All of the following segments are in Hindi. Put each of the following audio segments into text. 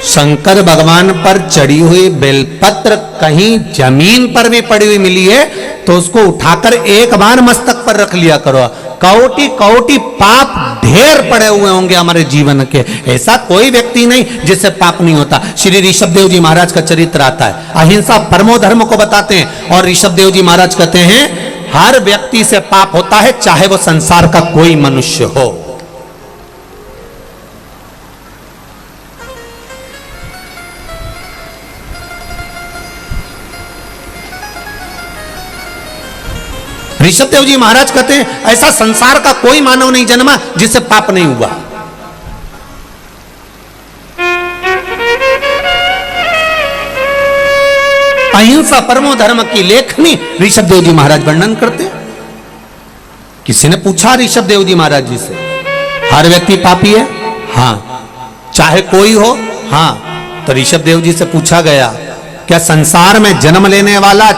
शंकर भगवान पर चढ़ी हुई बेलपत्र कहीं जमीन पर भी पड़ी हुई मिली है तो उसको उठाकर एक बार मस्तक पर रख लिया करो। कौटी कौटी पाप ढेर पड़े हुए होंगे हमारे जीवन के, ऐसा कोई व्यक्ति नहीं जिससे पाप नहीं होता। श्री ऋषभदेव जी महाराज का चरित्र आता है, अहिंसा परमो धर्म को बताते हैं और ऋषभदेव जी महाराज कहते हैं हर व्यक्ति से पाप होता है, चाहे वो संसार का कोई मनुष्य हो। ऋषभदेव जी महाराज कहते हैं ऐसा संसार का कोई मानव नहीं जन्मा जिससे पाप नहीं हुआ। अहिंसा परमो धर्म की लेखनी ऋषभदेव जी महाराज वर्णन करते हैं। किसी ने पूछा ऋषभदेव जी महाराज जी से, हर व्यक्ति पापी है? हाँ। चाहे कोई हो? हाँ। तो ऋषभदेव जी से पूछा गया, क्या संसार में जन्म लेने वाला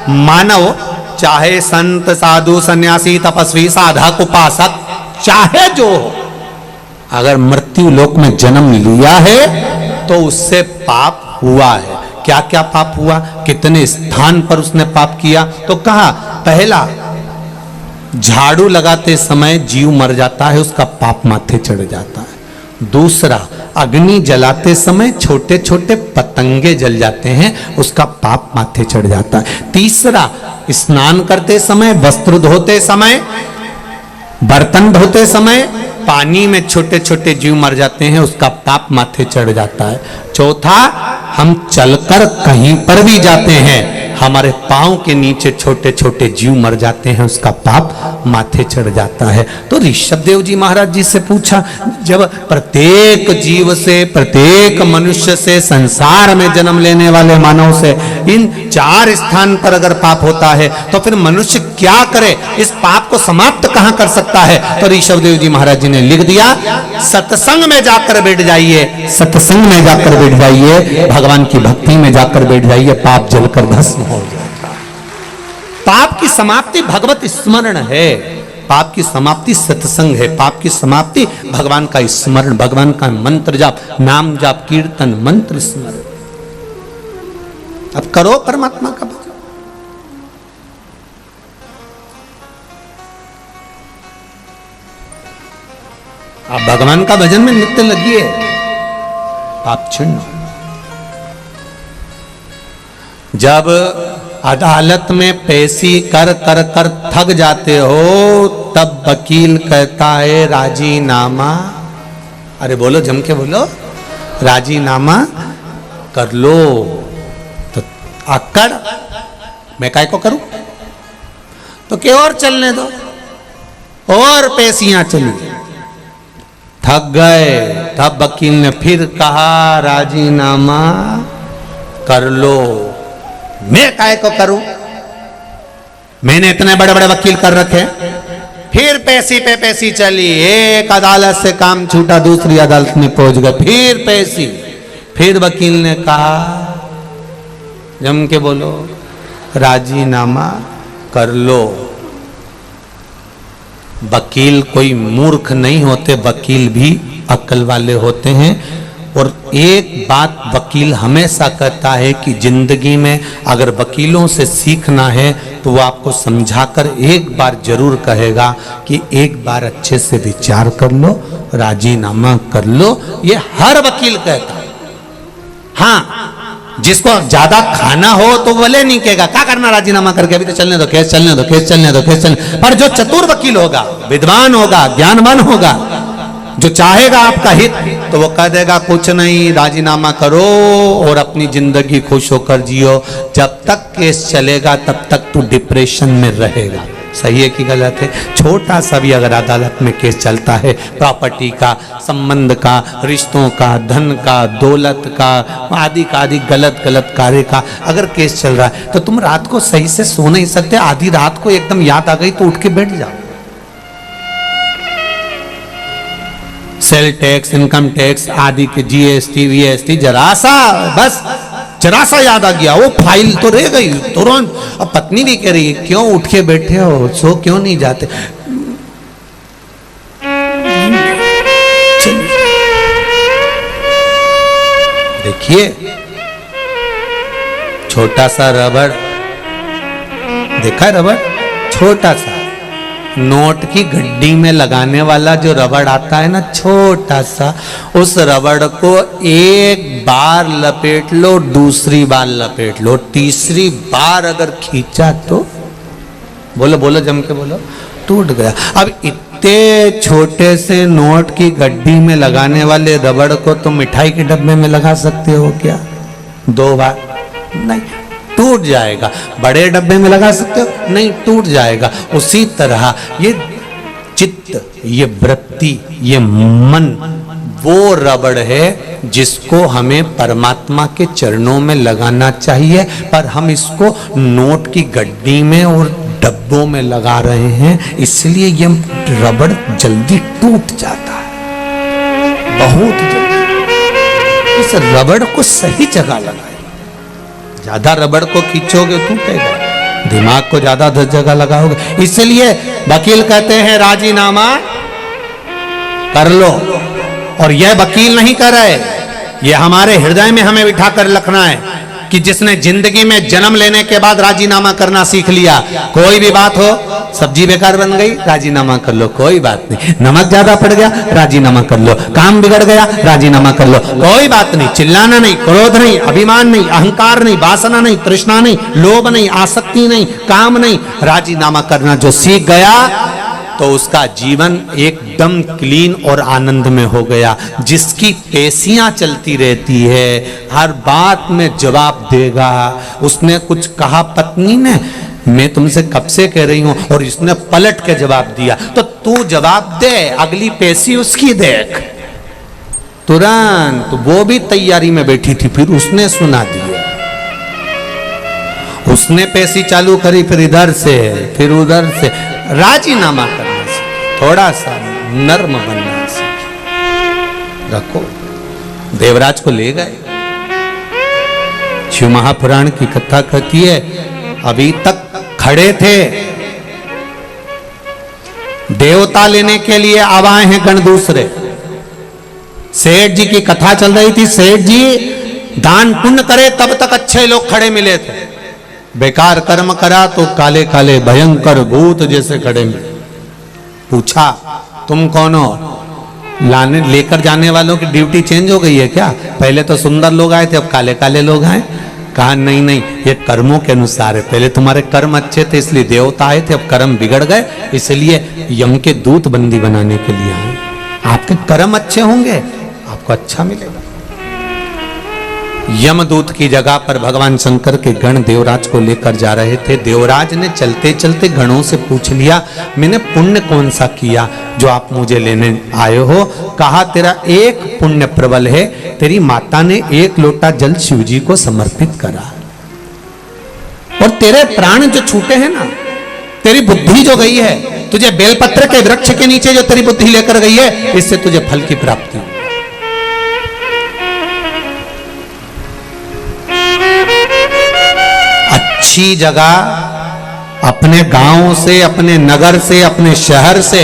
मानव, चाहे संत साधु सन्यासी तपस्वी साधक उपासक चाहे जो हो, अगर मृत्यु लोक में जन्म लिया है तो उससे पाप हुआ है? क्या क्या पाप हुआ, कितने स्थान पर उसने पाप किया? तो कहा, पहला, झाड़ू लगाते समय जीव मर जाता है, उसका पाप माथे चढ़ जाता है। दूसरा, अग्नि जलाते समय छोटे छोटे पतंगे जल जाते हैं, उसका पाप माथे चढ़ जाता है। तीसरा, स्नान करते समय, वस्त्र धोते समय, बर्तन धोते समय पानी में छोटे छोटे जीव मर जाते हैं, उसका पाप माथे चढ़ जाता है। चौथा, हम चलकर कहीं पर भी जाते हैं, हमारे पांव के नीचे छोटे छोटे जीव मर जाते हैं, उसका पाप माथे चढ़ जाता है। तो ऋषभदेव जी महाराज जी से पूछा, जब प्रत्येक जीव से, प्रत्येक मनुष्य से, संसार में जन्म लेने वाले मानव से इन 4 स्थान पर अगर पाप होता है तो फिर मनुष्य क्या करे, इस पाप को समाप्त कहां कर सकता है? तो ऋषभदेव जी महाराज जी ने लिख दिया, सत्संग में जाकर बैठ जाइए, सत्संग में जाकर बैठ जाइए, भगवान की भक्ति में जाकर बैठ जाइए, पाप जलकर भस्म हो जाएगा। पाप की समाप्ति भगवत स्मरण है, पाप की समाप्ति सत्संग है, पाप की समाप्ति भगवान का स्मरण, भगवान का मंत्र जाप, नाम जाप, कीर्तन, मंत्र स्मरण। अब करो परमात्मा का भजन। आप भगवान का भजन में नित्य लगिए, पाप छिन्न। जब अदालत में पेशी कर कर कर थक जाते हो तब वकील कहता है राजीनामा, अरे बोलो जम के बोलो, राजीनामा कर लो। तो अक्कड़, मैं काय को करूं? तो क्या और चलने दो, और पेशियां चली। थक गए, तब वकील ने फिर कहा राजीनामा कर लो। मैं काय को करूं, मैंने इतने बड़े बड़े वकील कर रखे। फिर पेशी पे पेशी चली, एक अदालत से काम छूटा दूसरी अदालत में पहुंच गए, फिर पेशी। फिर वकील ने कहा जम के बोलो राजीनामा कर लो। वकील कोई मूर्ख नहीं होते, वकील भी अक्ल वाले होते हैं। और एक बात वकील हमेशा कहता है कि जिंदगी में अगर वकीलों से सीखना है तो वो आपको समझाकर एक बार जरूर कहेगा कि एक बार अच्छे से विचार कर लो, राजीनामा कर लो। ये हर वकील कहता है। हाँ, जिसको ज्यादा खाना हो तो भले नहीं कहेगा क्या करना राजीनामा करके, अभी तो चलने दो, केस चलने दो, केस चलने दो, केस चलने। पर जो चतुर वकील होगा, विद्वान होगा, ज्ञानवान होगा, जो चाहेगा आपका हित, तो वो कह देगा कुछ नहीं, राजीनामा करो और अपनी जिंदगी खुश होकर जियो। जब तक केस चलेगा तब तक तू डिप्रेशन में रहेगा। सही है कि गलत है? छोटा सा भी अगर अदालत में केस चलता है, प्रॉपर्टी का, संबंध का, रिश्तों का, धन का, दौलत का, आदि का आदि गलत गलत कार्य का अगर केस चल रहा है तो तुम रात को सही से सो नहीं सकते। आधी रात को एकदम याद आ गई तो उठ के बैठ जाओ। सेल टैक्स, इनकम टैक्स आदि के जीएसटी वीएसटी, जरा सा बस जरा सा याद आ गया, वो फाइल तो रह गई तुरंत। अब पत्नी भी कह रही है क्यों उठ के बैठे हो, सो क्यों नहीं जाते? देखिए छोटा सा रबड़, देखा है रबड़, छोटा सा नोट की गड्डी में लगाने वाला जो रबड़ आता है ना, छोटा सा, उस रबड़ को एक बार लपेट लो, दूसरी बार लपेट लो, तीसरी बार अगर खींचा तो बोलो बोलो जम के बोलो, टूट गया। अब इतने छोटे से नोट की गड्डी में लगाने वाले रबड़ को तुम मिठाई के डब्बे में लगा सकते हो क्या? 2 बार? नहीं, टूट जाएगा। बड़े डब्बे में लगा सकते हो? नहीं, टूट जाएगा। उसी तरह ये चित्त, ये वृत्ति, ये मन वो रबड़ है जिसको हमें परमात्मा के चरणों में लगाना चाहिए, पर हम इसको नोट की गड्डी में और डब्बों में लगा रहे हैं, इसलिए ये रबड़ जल्दी टूट जाता है, बहुत जल्दी। इस रबड़ को सही जगह लगाए। ज्यादा रबड़ को खींचोगे टूटेगा, दिमाग को ज्यादा जगह लगाओगे। इसलिए वकील कहते हैं राजीनामा कर लो, और यह वकील नहीं कर रहे, ये हमारे हृदय में हमें बिठा कर रखना है कि जिसने जिंदगी में जन्म लेने के बाद राजीनामा करना सीख लिया, कोई भी बात हो, सब्जी बेकार बन गई, राजीनामा कर लो, कोई बात नहीं, नमक ज्यादा पड़ गया, राजीनामा कर लो, काम बिगड़ गया, राजीनामा कर लो, कोई बात नहीं, चिल्लाना नहीं, क्रोध नहीं, अभिमान नहीं, अहंकार नहीं, वासना नहीं, तृष्णा नहीं, लोभ नहीं, आसक्ति नहीं, काम नहीं, राजीनामा करना जो सीख गया तो उसका जीवन एकदम क्लीन और आनंद में हो गया। जिसकी पेशियां चलती रहती है, हर बात में जवाब देगा। उसने कुछ कहा पत्नी ने, मैं तुमसे कब से कह रही हूं, और इसने पलट के जवाब दिया, तो तू जवाब दे, अगली पेशी उसकी देख। तुरंत वो भी तैयारी में बैठी थी, फिर उसने सुना दिया, उसने पेशी चालू करी, फिर इधर से फिर उधर से। राजीनामा करना सीखे, थोड़ा सा नर्म बनना सीखे। रखो, देवराज को ले गए। शिव महापुराण की कथा कहती है, अभी तक खड़े थे, देवता लेने के लिए अब आए हैं गण दूसरे। सेठ जी की कथा चल रही थी, सेठ जी दान पुण्य करे तब तक अच्छे लोग खड़े मिले थे, बेकार कर्म करा तो काले काले भयंकर भूत जैसे खड़े मिले। पूछा तुम कौन हो? लाने लेकर जाने वालों की ड्यूटी चेंज हो गई है क्या? पहले तो सुंदर लोग आए थे, अब काले काले लोग आए। कहा नहीं नहीं, ये कर्मों के अनुसार है, पहले तुम्हारे कर्म अच्छे थे इसलिए देवता आए थे, अब कर्म बिगड़ गए इसलिए यम के दूत बंदी बनाने के लिए आए। आपके कर्म अच्छे होंगे आपको अच्छा मिलेगा। यमदूत की जगह पर भगवान शंकर के गण देवराज को लेकर जा रहे थे। देवराज ने चलते चलते गणों से पूछ लिया, मैंने पुण्य कौन सा किया जो आप मुझे लेने आए हो? कहा तेरा एक पुण्य प्रबल है, तेरी माता ने 1 लोटा जल शिव जी को समर्पित करा, और तेरे प्राण जो छूटे हैं ना, तेरी बुद्धि जो गई है, तुझे बेलपत्र के वृक्ष के नीचे जो तेरी बुद्धि लेकर गई है, इससे तुझे फल की प्राप्ति हुई। अच्छी जगह अपने गांव से, अपने नगर से, अपने शहर से,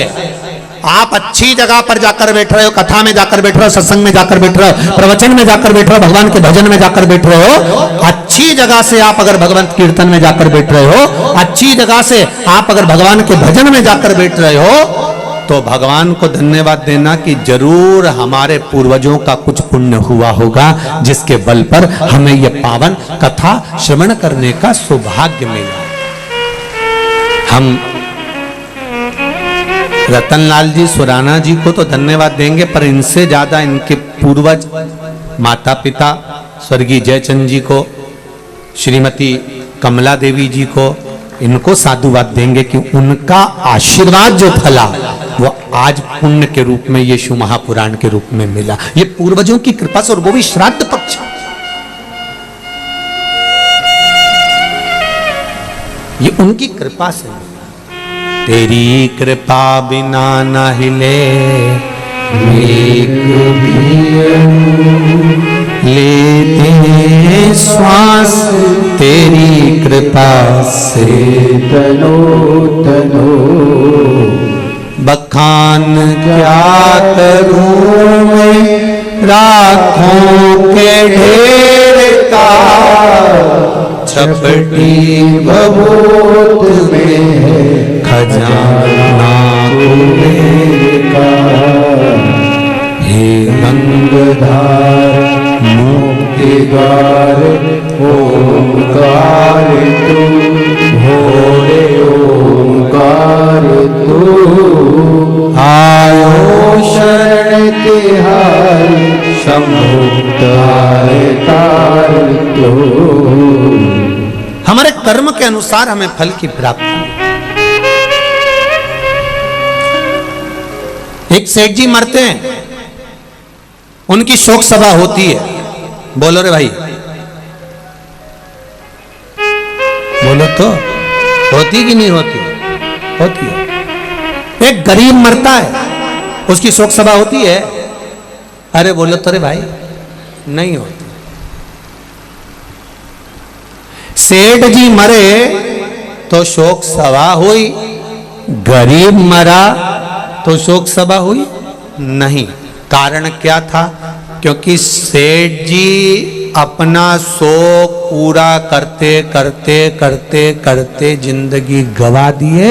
आप अच्छी जगह पर जाकर बैठ रहे हो, कथा में जाकर बैठ रहे हो, सत्संग में जाकर बैठ रहे हो, प्रवचन में जाकर बैठ रहे हो, भगवान के भजन में जाकर बैठ रहे हो। अच्छी जगह से आप अगर भगवंत कीर्तन में जाकर बैठ रहे हो, अच्छी जगह से आप अगर भगवान के भजन में जाकर बैठ रहे हो, तो भगवान को धन्यवाद देना कि जरूर हमारे पूर्वजों का कुछ पुण्य हुआ होगा, जिसके बल पर हमें यह पावन कथा श्रवण करने का सौभाग्य मिला। हम रतनलाल जी सुराना जी को तो धन्यवाद देंगे, पर इनसे ज्यादा इनके पूर्वज माता पिता स्वर्गीय जयचंद जी को, श्रीमती कमला देवी जी को, इनको साधुवाद देंगे कि उनका आशीर्वाद जो फला वो आज पुण्य के रूप में ये शिव महापुराण के रूप में मिला। ये पूर्वजों की कृपा से, और वो भी श्राद्ध पक्ष। ये उनकी कृपा से। तेरी कृपा बिना न हिले लेते श्वास, तेरी कृपा से तनो तनो बखान क्या करूं मैं राखों के ढेर का, छपटी भभूत में खजाना कुबेर का। हे गंगधार मुक्तिगार ओंकार तू, भोरे ओंकार तू। आयो शरण तिहारी, शंभु तार तू। हमारे कर्म के अनुसार हमें फल की प्राप्ति। एक सेठ जी मरते हैं, उनकी शोक सभा होती है। बोलो रे भाई, बोलो तो, होती कि नहीं होती? होती है। एक गरीब मरता है, उसकी शोक सभा होती है। अरे बोलो तो रे भाई, नहीं होती। सेठ जी मरे तो शोक सभा हुई, गरीब मरा तो शोक सभा हुई नहीं। कारण क्या था? क्योंकि सेठ जी अपना शोक पूरा करते करते करते करते जिंदगी गवा दिए,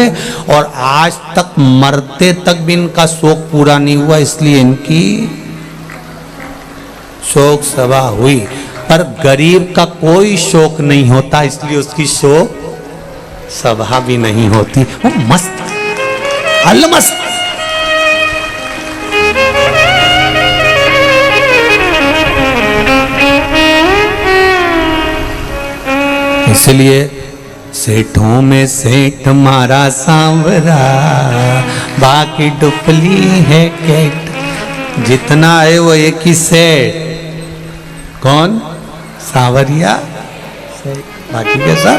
और आज तक मरते तक भी इनका शोक पूरा नहीं हुआ, इसलिए इनकी शोक सभा हुई। पर गरीब का कोई शोक नहीं होता, इसलिए उसकी शोक सभा भी नहीं होती। वो मस्त अलमस्त। इसलिए सेठों में सेठ मारा सांवरा, बाकी डुपली है केट। जितना है वो एक ही सेठ। कौन? सांवरिया। बाकी के सब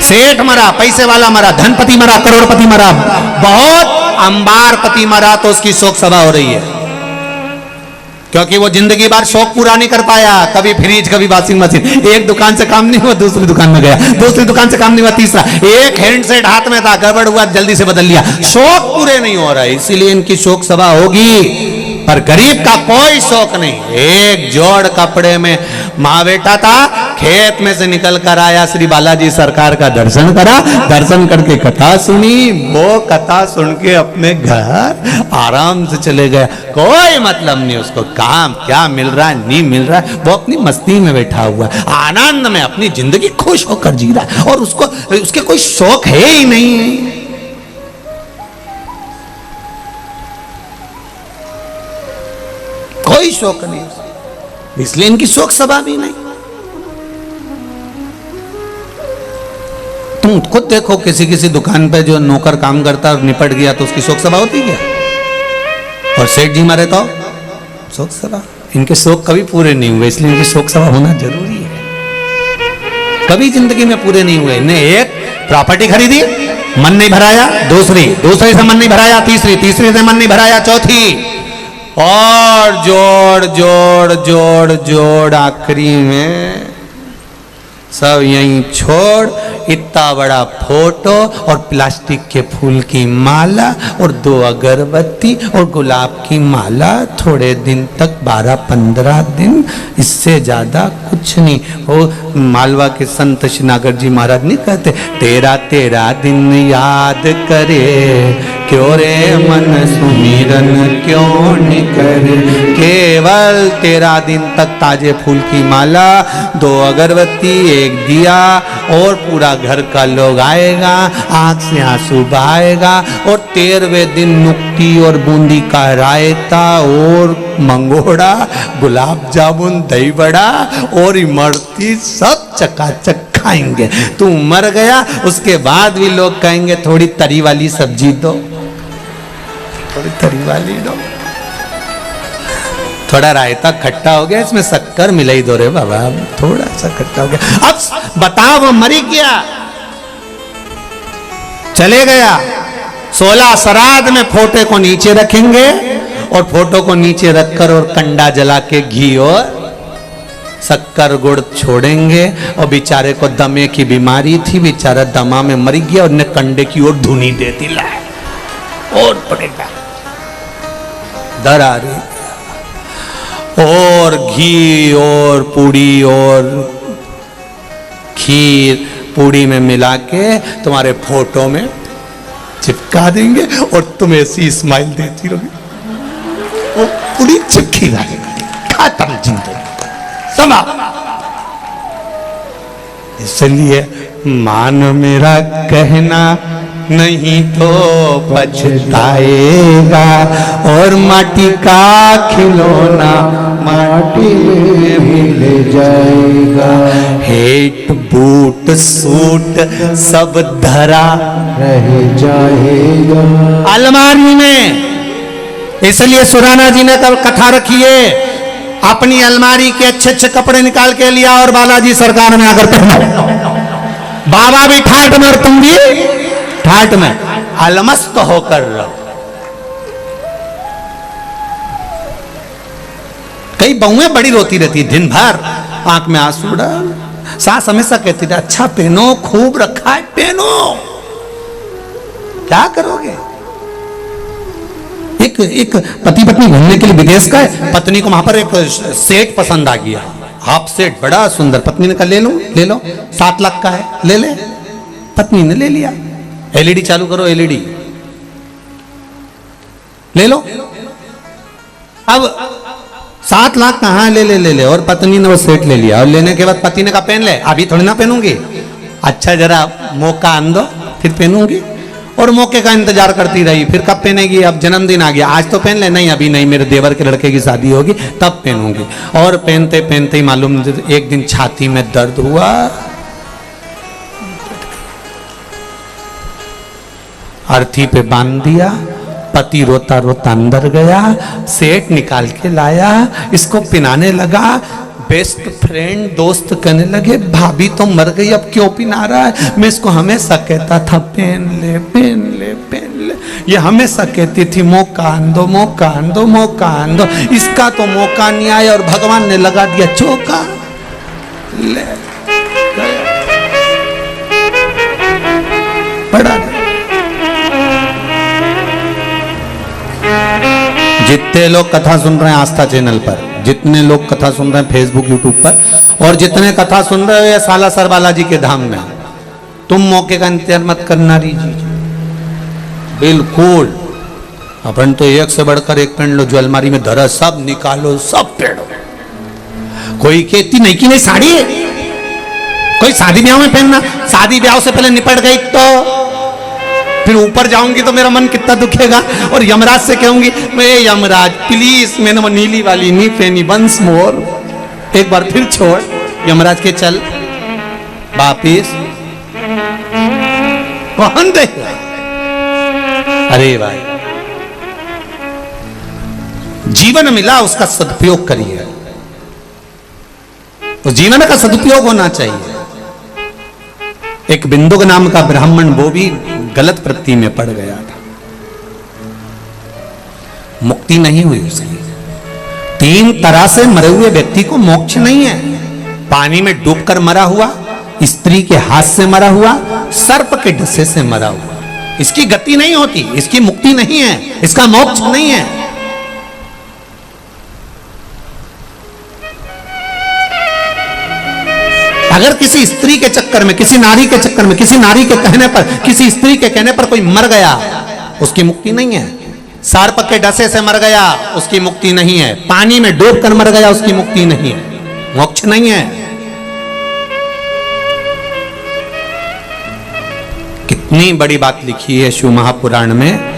सेठ मरा, पैसे वाला मरा, धनपति मरा, करोड़पति मरा, बहुत अंबारपति मरा तो उसकी शोक सभा हो रही है, क्योंकि वो जिंदगी भर शौक पूरा नहीं कर पाया। कभी फ्रिज, कभी वॉशिंग मशीन। एक दुकान से काम नहीं हुआ, दूसरी दुकान में गया, दूसरी दुकान से काम नहीं हुआ, तीसरा। एक हैंडसेट हाथ में था, गड़बड़ हुआ, जल्दी से बदल लिया। शौक पूरे नहीं हो रहा है, इसीलिए इनकी शोक सभा होगी। पर गरीब का कोई शौक नहीं। एक जोड़ कपड़े में माँ बेटा था, खेत में से निकल कर आया, श्री बालाजी सरकार का दर्शन करा, दर्शन करके कथा सुनी, वो कथा सुन के अपने घर आराम से चले गए। कोई मतलब नहीं उसको, काम क्या मिल रहा है नहीं मिल रहा है, वो अपनी मस्ती में बैठा हुआ है, आनंद में अपनी जिंदगी खुश होकर जी रहा है, और उसको उसके कोई शौक है ही नहीं। कोई शौक नहीं, इसलिए इनकी शोक सभा भी नहीं। तुम खुद देखो, किसी किसी दुकान पे जो नौकर काम करता और निपट गया तो उसकी शोक सभा होती क्या? और सेठ जी मारे तो शोक सभा। इनके शोक कभी पूरे नहीं हुए, इसलिए इनकी शोक सभा होना जरूरी है। कभी जिंदगी में पूरे नहीं हुए। इन्हें एक प्रॉपर्टी खरीदी, मन नहीं भराया, दूसरी से मन नहीं भराया, तीसरी से मन नहीं भराया, चौथी, और जोड़ जोड़ जोड़ जोड़ आखिरी में सब यहीं छोड़, इतना बड़ा फोटो और प्लास्टिक के फूल की माला और 2 अगरबत्ती और गुलाब की माला। थोड़े दिन तक 12-15 दिन, इससे ज्यादा कुछ नहीं। वो मालवा के संत श्रीनागर जी महाराज नहीं कहते, तेरा तेरा दिन याद करे, क्यों रे मन सुमिरन क्यों नहीं करे। केवल 13 दिन तक ताजे फूल की माला, 2 अगरबत्ती, 1 दिया, और पूरा घर का लोग आएगा, आंख से आंसू बहाएगा, और 13वें दिन नुक्ती और बूंदी का रायता और मंगोड़ा, गुलाब जामुन, दही बड़ा और इमरती सब चकाचक खाएंगे। तू मर गया, उसके बाद भी लोग कहेंगे थोड़ी तरी वाली सब्जी दो, थोड़ी तरी वाली दो, थोड़ा रायता खट्टा हो गया, इसमें शक्कर मिलाई दो रे बाबा, थोड़ा सा खट्टा हो गया। अब बताओ, वो मरी गया, चले गया, 16 श्राद्ध में फोटो को नीचे रखेंगे, और फोटो को नीचे रखकर और कंडा जला के घी और शक्कर गुड़ छोड़ेंगे। और बेचारे को दमे की बीमारी थी, बेचारा दमा में मर गया, और ने कंडे की ओर धुनी दे दिला और पड़ेगा। दरारे और घी और पूड़ी और खीर पूड़ी में मिला के तुम्हारे फोटो में चिपका देंगे और तुम ऐसी स्माइल देती रहोगी, वो पूरी चिपकी रहेगी, खत्म जिंदगी समाप्त। इसलिए मान मेरा कहना नहीं तो पछताएगा, और माटी का खिलौना माटी में मिल जाएगा, हेट बूट सूट सब धरा रह जाएगा अलमारी में। इसलिए सुराना जी ने कल कथा रखी है, अपनी अलमारी के अच्छे अच्छे कपड़े निकाल के लिया और बालाजी सरकार में आकर पहनो। बाबा भी ठाट में और तुम भी ठाट में, अलमस्त होकर रहो। कई बहुएं बड़ी रोती रहती है दिन भर, आंख में आंसू डाल। सास हमेशा कहती थी अच्छा पहनो, खूब रखा है पहनो, क्या करोगे। एक पति पत्नी घूमने के लिए विदेश का है, पत्नी को वहां पर एक सेट पसंद आ गया, हाफ सेट बड़ा सुंदर। पत्नी ने कहा ले लो 7 लाख का है, ले ले। पत्नी ने ले लिया। एलईडी चालू करो, एलईडी ले लो। अब 7 लाख कहाँ, ले और पत्नी ने वो सेट ले लिया। और लेने के बाद पति ने कहा पहन ले, अभी थोड़ी ना पहनूंगी, अच्छा जरा मौका आन दो फिर पहनूंगी। और मौके का इंतजार करती रही, फिर कब पहनेगी, अब जन्मदिन आ गया, आज तो पहन ले, नहीं अभी नहीं, मेरे देवर के लड़के की शादी होगी तब पहनूंगी। और पहनते पहनते ही मालूम एक दिन छाती में दर्द हुआ, अर्थी पे बांध दिया। पति रोता रोता अंदर गया, सेट निकाल के लाया, इसको पिनाने लगा। बेस्ट फ्रेंड दोस्त कहने लगे भाभी तो मर गई, अब क्यों पिना रहा है। मैं इसको हमेशा कहता था पहन ले पहन ले पहन ले, ये हमेशा कहती थी मौका आन दो मौका आन दो मौका आन दो। इसका तो मौका नहीं आया और भगवान ने लगा दिया चौका। ले बड़ा जितने लोग कथा सुन रहे हैं आस्था चैनल पर, जितने लोग कथा सुन रहे हैं फेसबुक यूट्यूब पर, और जितने कथा सुन रहे हो ये सालासर बालाजी के धाम में, तुम मौके का इंतजार मत करना रीजिए बिल्कुल। अपन तो एक से बढ़कर एक पहन लो, जो अलमारी में धरा सब निकालो, सब पहनो। कोई कहती नहीं कि नहीं साड़ी है, कोई शादी ब्याह में पहनना, शादी ब्याह से पहले निपट गई तो फिर ऊपर जाऊंगी तो मेरा मन कितना दुखेगा। और यमराज से कहूंगी मैं यमराज प्लीज मैंने वो नीली वाली नहीं पहनी, वंस मोर, एक बार फिर छोड़। यमराज के चल वापिस, कौन देगा। अरे भाई जीवन मिला उसका सदुपयोग करिए, उस जीवन का सदुपयोग होना चाहिए। एक बिंदुक नाम का ब्राह्मण वो भी गलत वृत्ति में पड़ गया था, मुक्ति नहीं हुई उसकी। 3 तरह से मरे हुए व्यक्ति को मोक्ष नहीं है। पानी में डूबकर मरा हुआ, स्त्री के हाथ से मरा हुआ, सर्प के डसे से मरा हुआ, इसकी गति नहीं होती, इसकी मुक्ति नहीं है, इसका मोक्ष नहीं है। अगर किसी स्त्री के चक्कर में, किसी नारी के चक्कर में, किसी नारी के कहने पर, किसी स्त्री के कहने पर कोई मर गया, उसकी मुक्ति नहीं है। सर्प के डसे से मर गया, उसकी मुक्ति नहीं है। पानी में डूबकर मर गया, उसकी मुक्ति नहीं है, मोक्ष नहीं है। कितनी बड़ी बात लिखी है शिव महापुराण में।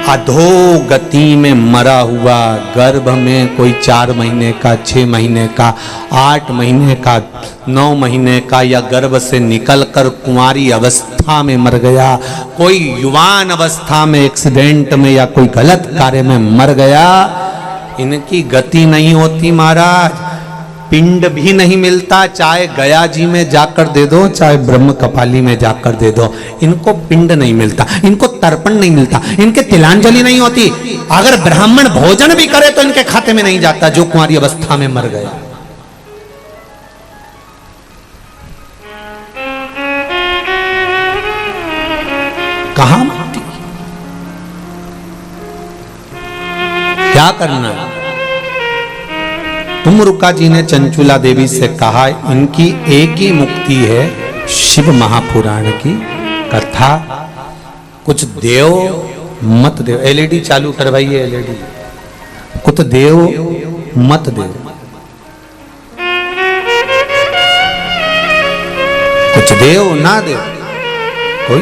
अधोगति में मरा हुआ, गर्भ में कोई 4 महीने का, 6 महीने का, 8 महीने का, 9 महीने का, या गर्भ से निकलकर कुंवारी अवस्था में मर गया, कोई युवान अवस्था में एक्सीडेंट में या कोई गलत कार्य में मर गया, इनकी गति नहीं होती महाराज। पिंड भी नहीं मिलता, चाहे गया जी में जाकर दे दो, चाहे ब्रह्म कपाली में जाकर दे दो, इनको पिंड नहीं मिलता, इनको तर्पण नहीं मिलता, इनके तिलांजलि नहीं होती। अगर ब्राह्मण भोजन भी करे तो इनके खाते में नहीं जाता, जो कुंवारी अवस्था में मर गया। कहां मुक्ति, क्या करना है? तुमरुका जी ने चंचुला देवी से कहा, इनकी एक ही मुक्ति है, शिव महापुराण की कथा। कुछ देव मत देव। एलईडी चालू करवाइए, एलईडी। कुछ देव मत देव, कुछ देव ना देव कोई।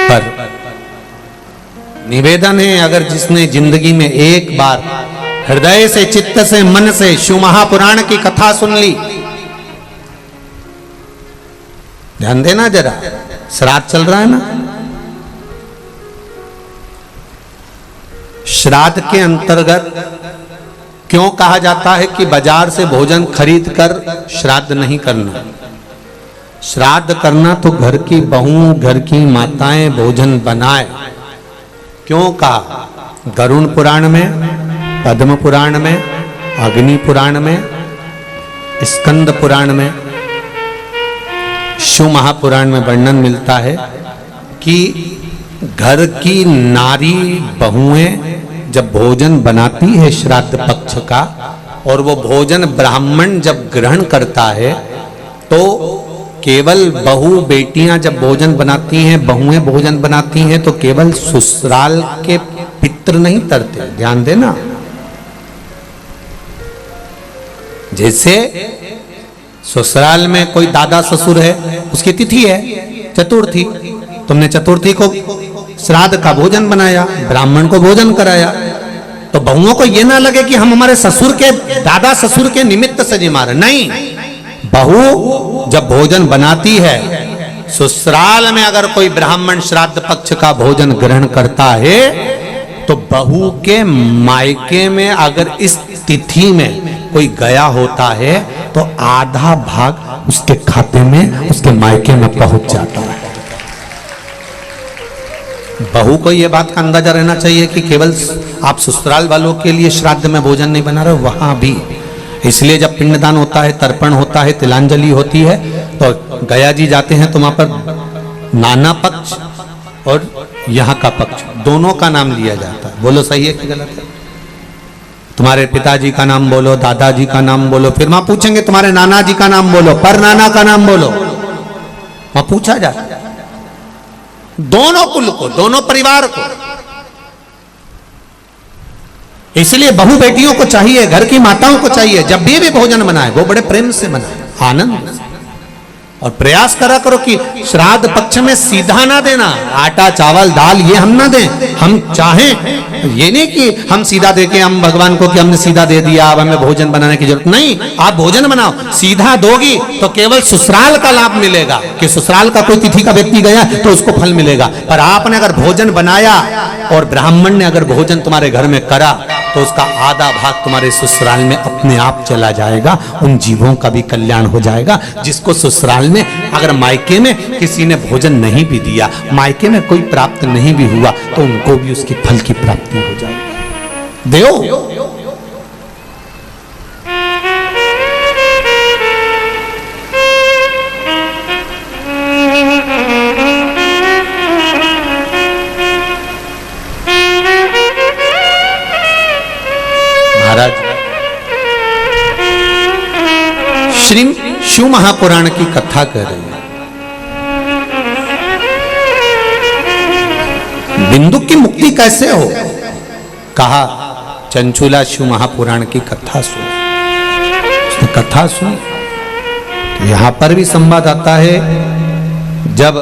पर निवेदन है, अगर जिसने जिंदगी में एक बार हृदय से, चित्त से, मन से शिव महापुराण की कथा सुन ली, ध्यान देना जरा, श्राद्ध चल रहा है ना, श्राद्ध के अंतर्गत क्यों कहा जाता है कि बाजार से भोजन खरीद कर श्राद्ध नहीं करना? श्राद्ध करना तो घर की बहुओं, घर की माताएं भोजन बनाए। क्यों कहा? गरुण पुराण में, पद्म पुराण में, अग्नि पुराण में, स्कंद पुराण में, शिव महापुराण में वर्णन मिलता है कि घर की नारी बहुएं जब भोजन बनाती है श्राद्ध पक्ष का, और वो भोजन ब्राह्मण जब ग्रहण करता है, तो केवल बहू बेटियां जब भोजन बनाती हैं, बहुएं भोजन बनाती हैं, तो केवल ससुराल के पितर नहीं तरते। ध्यान देना, जैसे ससुराल में कोई दादा ससुर है, उसकी तिथि है चतुर्थी, तुमने चतुर्थी को श्राद्ध का भोजन बनाया, ब्राह्मण को भोजन कराया, तो बहुओं को यह ना लगे कि हम हमारे ससुर के, दादा ससुर के निमित्त से जी मारे। नहीं, बहू जब भोजन बनाती है, ससुराल में अगर कोई ब्राह्मण श्राद्ध पक्ष का भोजन ग्रहण करता है, तो बहू के मायके में अगर इस तिथि में कोई गया होता है, तो आधा भाग उसके खाते में, उसके मायके में पहुंच जाता है। बहू को यह बात का अंदाजा रहना चाहिए कि केवल आप ससुराल वालों के लिए श्राद्ध में भोजन नहीं बना रहे, वहां भी। इसलिए जब पिंडदान होता है, तर्पण होता है, तिलांजलि होती है, तो गया जी जाते हैं, तो वहां पर नाना पक्ष और यहाँ का पक्ष दोनों का नाम लिया जाता है। बोलो सही है कि गलत है? तुम्हारे पिताजी का नाम बोलो, दादाजी का नाम बोलो, फिर वहां पूछेंगे तुम्हारे नाना जी का नाम बोलो, पर नाना का नाम बोलो, वहां पूछा जाता है। दोनों कुल को, दोनों परिवार को। इसलिए बहू बेटियों को चाहिए, घर की माताओं को चाहिए, जब भी भोजन बनाए वो बड़े प्रेम से बनाए, आनंद से। और प्रयास करा करो कि श्राद्ध पक्ष में सीधा ना देना, आटा चावल दाल ये हम ना दें। हम चाहें ये नहीं कि हम सीधा दे के हम भगवान को कि हमने सीधा दे दिया, अब हमें भोजन बनाने की जरूरत नहीं। आप भोजन बनाओ, सीधा दोगी तो केवल ससुराल का लाभ मिलेगा, कि ससुराल का कोई तिथि का व्यक्ति गया तो उसको फल मिलेगा। पर आपने अगर भोजन बनाया और ब्राह्मण ने अगर भोजन तुम्हारे घर में करा, तो उसका आधा भाग तुम्हारे ससुराल में अपने आप चला जाएगा। उन जीवों का भी कल्याण हो जाएगा, जिसको ससुराल में, अगर मायके में किसी ने भोजन नहीं भी दिया, मायके में कोई प्राप्त नहीं भी हुआ, तो उनको भी उसकी फल की प्राप्ति हो जाएगी। देव श्री शिव महापुराण की कथा कर रही है। बिंदु की मुक्ति कैसे हो? कहा चंचुला शिव महापुराण की कथा सुन। उसने कथा सुनी तो यहां पर भी संवाद आता है, जब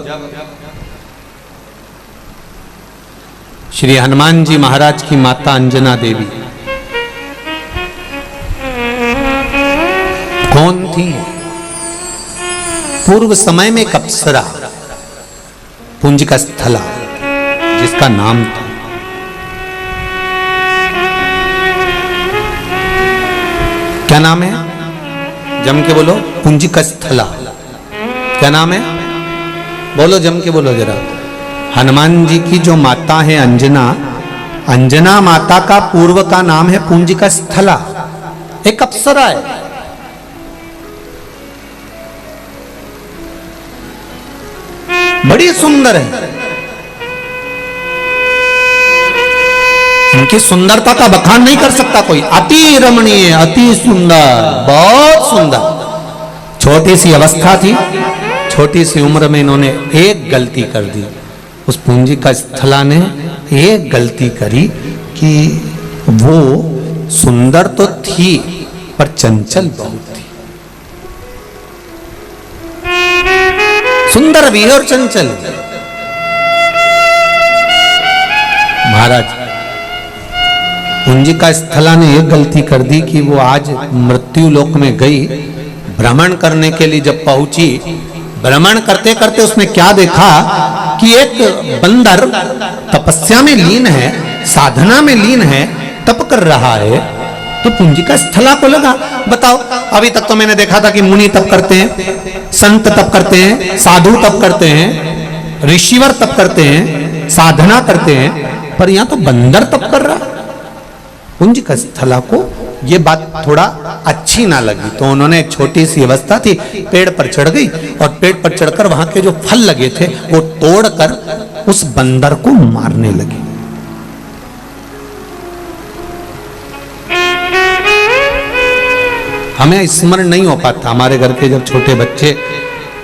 श्री हनुमान जी महाराज की माता अंजना देवी कौन थी? पूर्व समय में एक अप्सरा, पुंजिका स्थला जिसका नाम था। क्या नाम है? जम के बोलो। पुंजिका स्थला क्या नाम है? बोलो, जम के बोलो जरा। हनुमान जी की जो माता है अंजना, अंजना माता का पूर्व का नाम है पुंजिका स्थला, एक अप्सरा है। बड़ी सुंदर है। उनकी सुंदरता का बखान नहीं कर सकता कोई। अति रमणीय, अति सुंदर, बहुत सुंदर। छोटी सी अवस्था थी, छोटी सी उम्र में इन्होंने एक गलती कर दी। उस पूंजिका स्थला ने एक गलती करी कि वो सुंदर तो थी पर चंचल बहुत थी। सुंदर भी है और चंचल। महाराज पूंजिका स्थला ने एक गलती कर दी कि वो आज मृत्यु लोक में गई, भ्रमण करने के लिए जब पहुंची, भ्रमण करते करते उसने क्या देखा कि एक बंदर तपस्या में लीन है, साधना में लीन है, तप कर रहा है। तो पूंजिका स्थला को लगा, बताओ अभी तक तो मैंने देखा था कि मुनि तप करते हैं, संत तप करते हैं, साधु तप करते हैं, ऋषिवर तप करते हैं, साधना करते हैं, पर यहां तो बंदर तप कर रहा। पूंजिका स्थला को ये बात थोड़ा अच्छी ना लगी, तो उन्होंने छोटी सी अवस्था थी, पेड़ पर चढ़ गई और पेड़ पर चढ़कर वहां के जो फल लगे थे वो तोड़कर उस बंदर को मारने लगी। हमें स्मरण नहीं हो पाता। हमारे घर के जब छोटे बच्चे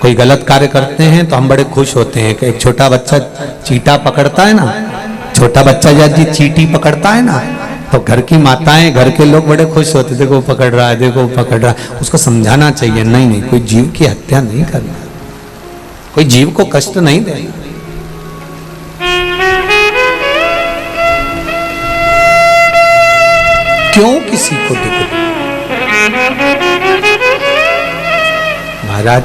कोई गलत कार्य करते हैं तो हम बड़े खुश होते हैं कि एक छोटा बच्चा चींटा पकड़ता है ना, छोटा बच्चा जब जी चींटी पकड़ता है ना, तो घर की माताएं, घर के लोग बड़े खुश होते, देखो पकड़ रहा है, देखो पकड़ रहा है। उसको समझाना चाहिए, नहीं नहीं, कोई जीव की हत्या नहीं करना, कोई जीव को कष्ट नहीं देना। क्यों किसी को दुख? महाराज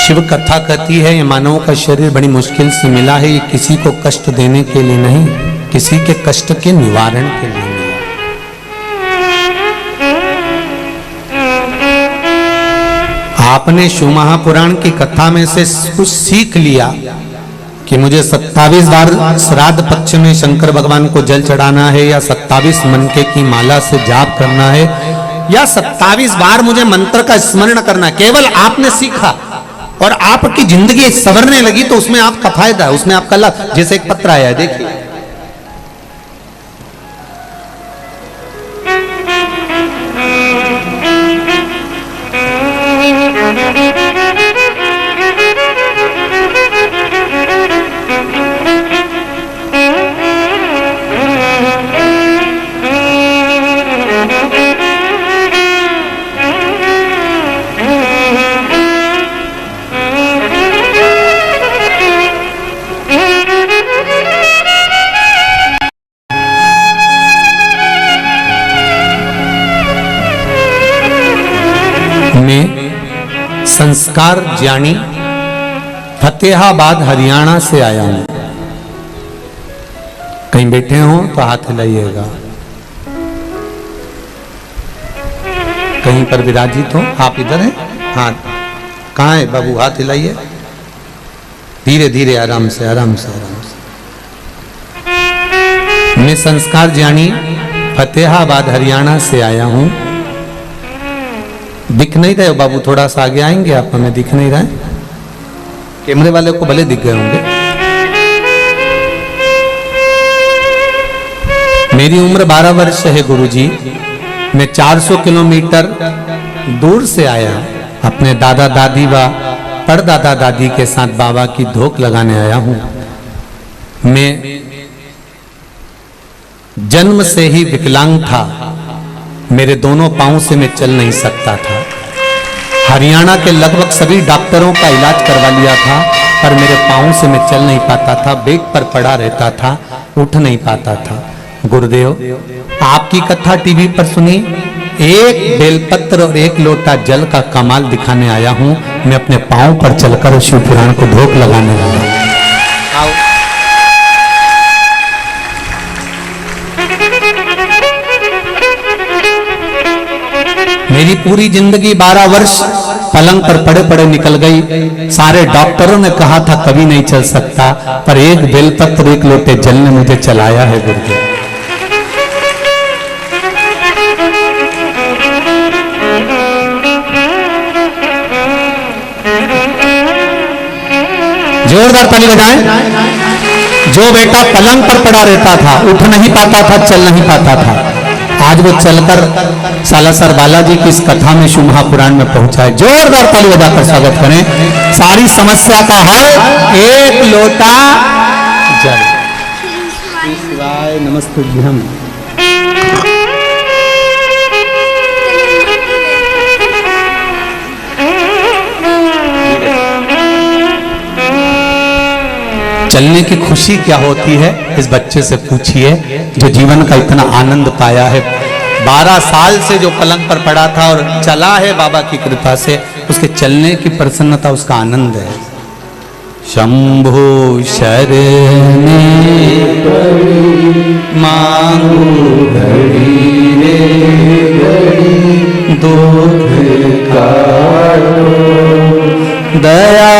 शिव कथा कहती है ये मानव का शरीर बड़ी मुश्किल से मिला है, ये किसी को कष्ट देने के लिए नहीं, किसी के कष्ट के निवारण के लिए मिला। आपने शिव महापुराण की कथा में से कुछ सीख लिया कि मुझे 27 बार श्राद्ध पक्ष में शंकर भगवान को जल चढ़ाना है, या 27 मनके की माला से जाप करना है, या 27 बार मुझे मंत्र का स्मरण करना है। केवल आपने सीखा और आपकी जिंदगी संवरने लगी, तो उसमें आपका फायदा है, उसमें आपका लाभ। जैसे एक पत्र आया है, देखिए, संस्कार ज्ञानी फतेहाबाद हरियाणा से आया हूं। कहीं बैठे हो तो हाथ हिलाइएगा, कहीं पर विराजित हो। आप इधर हैं? हाँ, कहाँ है बाबू? हाथ हिलाइए, धीरे धीरे, आराम से आराम से आराम से। मैं संस्कार ज्ञानी फतेहाबाद हरियाणा से आया हूं। दिख नहीं रहे हो बाबू? थोड़ा सा आगे आएंगे आप? हमें दिख नहीं रहा है, कैमरे वाले को भले दिख गए होंगे। मेरी उम्र 12 वर्ष है गुरुजी। मैं 400 किलोमीटर दूर से आया, अपने दादा दादी व परदादा दादी के साथ बाबा की धोख लगाने आया हूं। मैं जन्म से ही विकलांग था, मेरे दोनों पांव से मैं चल नहीं सकता था। हरियाणा के लगभग सभी डॉक्टरों का इलाज करवा लिया था, पर मेरे पांव से मैं चल नहीं पाता था, बेड पर पड़ा रहता था, उठ नहीं पाता था। गुरुदेव, आपकी कथा टीवी पर सुनी, एक बेलपत्र और एक लोटा जल का कमाल दिखाने आया हूं। मैं अपने पांव पर चलकर शिव पुराण को धोख लगाने वाला हूं। मेरी पूरी जिंदगी 12 वर्ष पलंग पर पड़े पड़े निकल गई। सारे डॉक्टरों ने कहा था कभी नहीं चल सकता, पर एक बेलपत्र एक लोटे जल ने मुझे चलाया है गुरुदेव। जोरदार ताली बजाएं। जो बेटा पलंग पर पड़ा रहता था, उठ नहीं पाता था, चल नहीं पाता था, आज वो चलकर सालासर बालाजी की इस कथा में शिव महापुराण में पहुंचा है। जोरदार ताली बजाकर स्वागत करें। सारी समस्या का हल एक लोटा जल। शिवाय नमस्तुभ्यम। चलने की खुशी क्या होती है, इस बच्चे से पूछिए जो जीवन का इतना आनंद पाया है। 12 साल से जो पलंग पर पड़ा था और चला है बाबा की कृपा से, उसके चलने की प्रसन्नता, उसका आनंद है। शंभो शरणे मांगू घड़ी रे घड़ी, दुख काटो दया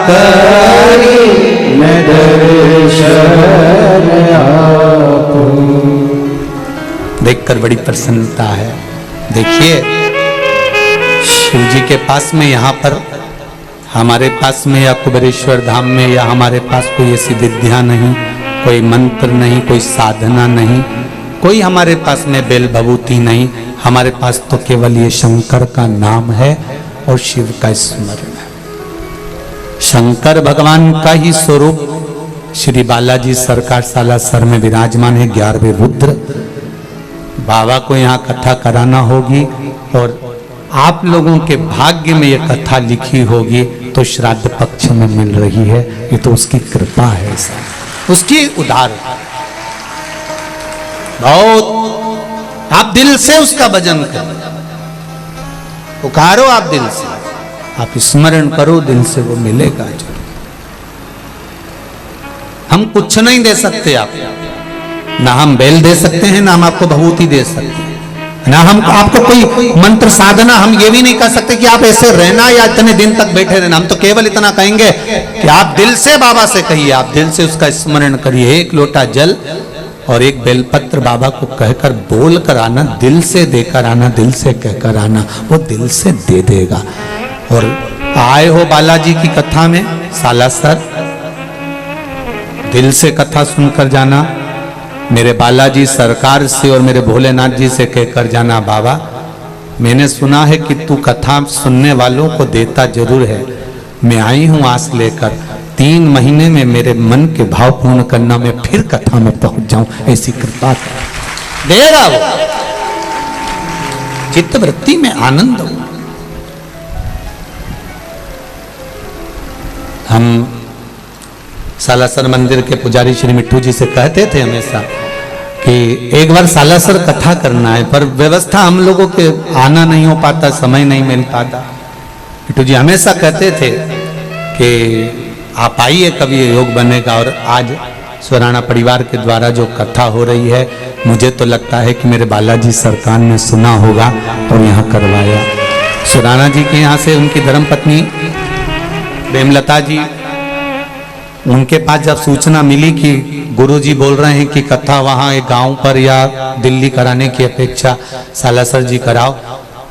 करी मैं दर्शन आपको। देखकर बड़ी प्रसन्नता है। देखिए शिव जी के पास में, यहाँ पर हमारे पास में या कुबेरेश्वर धाम में या हमारे पास कोई ऐसी विद्या नहीं, कोई मंत्र नहीं, कोई साधना नहीं, कोई हमारे पास में बेल भभूति नहीं। हमारे पास तो केवल ये शंकर का नाम है और शिव का स्मरण है। शंकर भगवान का ही स्वरूप श्री बालाजी सरकार सालासर में विराजमान है। 11वें रुद्र बाबा को यहाँ कथा कराना होगी और आप लोगों के भाग्य में ये कथा लिखी होगी तो श्राद्ध पक्ष में मिल रही है। ये तो उसकी कृपा है, उसकी उदार। बहुत आप दिल से उसका भजन करो, पुकारो आप दिल से, आप स्मरण करो दिल से, वो मिलेगा जो। हम कुछ नहीं दे सकते आपको, ना हम बेल दे सकते हैं, ना हम आपको भभूति दे सकते हैं, ना हम आपको कोई मंत्र साधना, हम ये भी नहीं कर सकते कि आप ऐसे रहना या इतने दिन तक बैठे रहना। हम तो केवल इतना कहेंगे कि आप दिल से बाबा से कहिए, आप दिल से उसका स्मरण करिए। एक लोटा जल और एक बेलपत्र बाबा को कहकर बोल कर आना, दिल से देकर आना, दिल से कहकर आना, वो दिल से दे देगा। और आए हो बालाजी की कथा में सालासर, दिल से कथा सुनकर जाना। मेरे बालाजी सरकार से और मेरे भोलेनाथ जी से कहकर जाना, बाबा मैंने सुना है कि तू कथा सुनने वालों को देता जरूर है। मैं आई हूं आस लेकर, 3 महीने में मेरे मन के भाव पूर्ण करना, मैं फिर कथा में पहुंच जाऊं, ऐसी कृपा कर देगा वो। चित्त वृत्ति में आनंद हो। हम सालासर मंदिर के पुजारी श्री मिट्टू जी से कहते थे हमेशा कि एक बार सालासर कथा करना है, पर व्यवस्था हम लोगों के आना नहीं हो पाता, समय नहीं मिल पाता। मिट्टू जी हमेशा कहते थे कि आप आइए, कभी योग बनेगा। और आज स्वराणा परिवार के द्वारा जो कथा हो रही है, मुझे तो लगता है कि मेरे बालाजी सरकार ने सुना होगा और यहाँ करवाया। स्वराणा जी के यहाँ से उनकी धर्मपत्नी प्रेमलता जी, उनके पास जब सूचना मिली कि गुरुजी बोल रहे हैं कि कथा वहाँ एक गांव पर या दिल्ली कराने की अपेक्षा सालासर जी कराओ,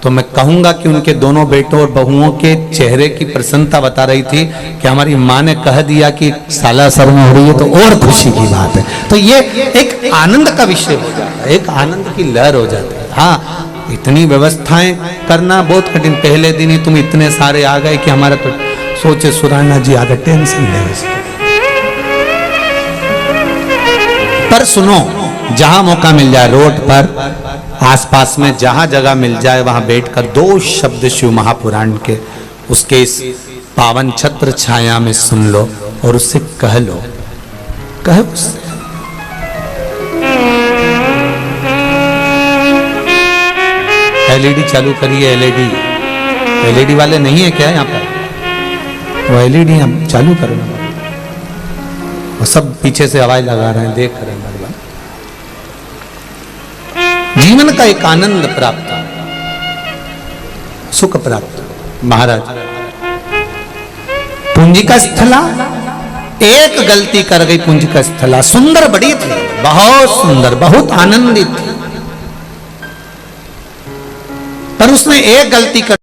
तो मैं कहूँगा कि उनके दोनों बेटों और बहुओं के चेहरे की प्रसन्नता बता रही थी कि हमारी माँ ने कह दिया कि सालासर में हो रही है, तो और खुशी की बात है। तो ये एक आनंद का विषय हो जाता है, एक आनंद की लहर हो जाती है। हाँ, इतनी व्यवस्थाएं करना बहुत कठिन। पहले दिन ही तुम इतने सारे आ गए कि हमारा तो सोचे सुराना जी आगे टेंशन है उसका। पर सुनो, जहां मौका मिल जाए, रोड पर आसपास में जहां जगह मिल जाए, वहां बैठकर 2 शब्द शिव महापुराण के उसके इस पावन छत्र छाया में सुन लो और उससे कह लो, कह उससे। एलईडी चालू करिए। एलईडी वाले नहीं है क्या यहाँ पर? वो एलईडी हम चालू करो। वो सब पीछे से आवाज लगा रहे हैं, देख रहे हैं। जीवन का एक आनंद प्राप्त, सुख प्राप्त। महाराज पुंजिका स्थला, एक गलती कर गई पुंजिका स्थला, सुंदर बड़ी थी, बहुत सुंदर, बहुत आनंदित थी, पर उसने एक गलती कर